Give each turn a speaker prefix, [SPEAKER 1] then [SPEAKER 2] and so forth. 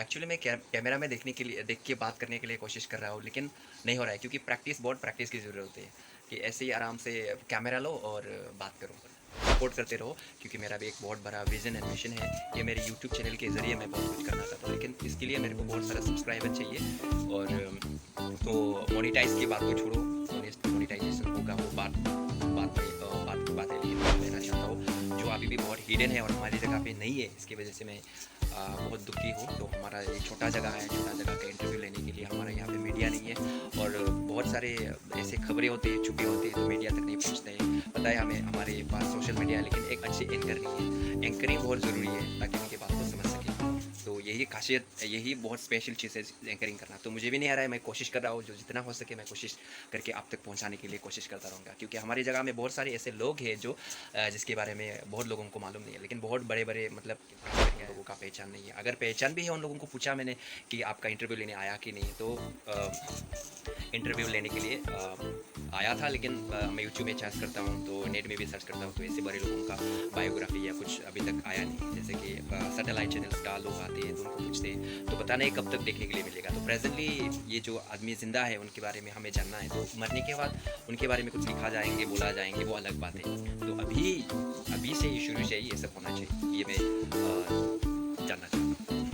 [SPEAKER 1] Actually मैं camera में देखने के लिए देख के बात करने के लिए कोशिश कर रहा हूँ, लेकिन नहीं हो रहा है क्योंकि बहुत प्रैक्टिस की ज़रूरत होती है कि ऐसे ही आराम से कैमरा लो और बात करो। सपोर्ट करते रहो क्योंकि मेरा भी एक बहुत बड़ा विज़न एंड मिशन है कि मेरे यूट्यूब चैनल के ज़रिए मैं बहुत कुछ करना चाहता हूँ, लेकिन इसके लिए मेरे को बहुत सारा सब्सक्राइबर चाहिए और तो मोनेटाइज़ की बात को छोड़ो, मोनेटाइजेशन होगा वो बात की बात है, लेकिन मैं लेना चाहता हूँ जो अभी भी बहुत हिडन है और हमारी जगह पे नहीं है। इसकी वजह से मैं बहुत दुखी हूँ। तो हमारा ये छोटा जगह है, छोटा जगह का इंटरव्यू लेने के लिए हमारे यहाँ पे मीडिया नहीं है और बहुत सारे ऐसे खबरें होती है, छुपी होती है, तो मीडिया तक नहीं पहुँचते हैं। पता है हमें, हमारे पास सोशल मीडिया है लेकिन एक अच्छे एंकर नहीं है। एंकरिंग बहुत ज़रूरी है ताकि उनकी बात को समझ सकें। तो यही खासियत, यही बहुत स्पेशल चीज़ है एंकरिंग करना। तो मुझे भी नहीं आ रहा है, मैं कोशिश कर रहा हूँ, जो जितना हो सके मैं कोशिश करके आप तक पहुँचाने के लिए कोशिश करता रहूँगा, क्योंकि हमारी जगह में बहुत सारे ऐसे लोग हैं जो जिसके बारे में बहुत लोगों को मालूम नहीं है, लेकिन बहुत बड़े-बड़े मतलब उन लोगों का पहचान नहीं है। अगर पहचान भी है, उन लोगों को पूछा मैंने कि आपका इंटरव्यू लेने आया कि नहीं, तो इंटरव्यू लेने के लिए आया था, लेकिन मैं यूट्यूब में सर्च करता हूँ तो नेट में भी सर्च करता हूँ तो ऐसे बड़े लोगों का बायोग्राफी या कुछ अभी तक आया नहीं। जैसे कि सैटेलाइट चैनल्स का लोग आते हैं तो उनको पूछते हैं, तो पता नहीं कब तक देखने के लिए मिलेगा। तो प्रेजेंटली ये जो आदमी ज़िंदा है उनके बारे में हमें जानना है, तो मरने के बाद उनके बारे में कुछ लिखा जाएंगे, बोला जाएंगे, वो अलग बात है। तो अभी अभी से ही शुरू से ही ये सब होना चाहिए, ये मैं जानना चाहता हूँ।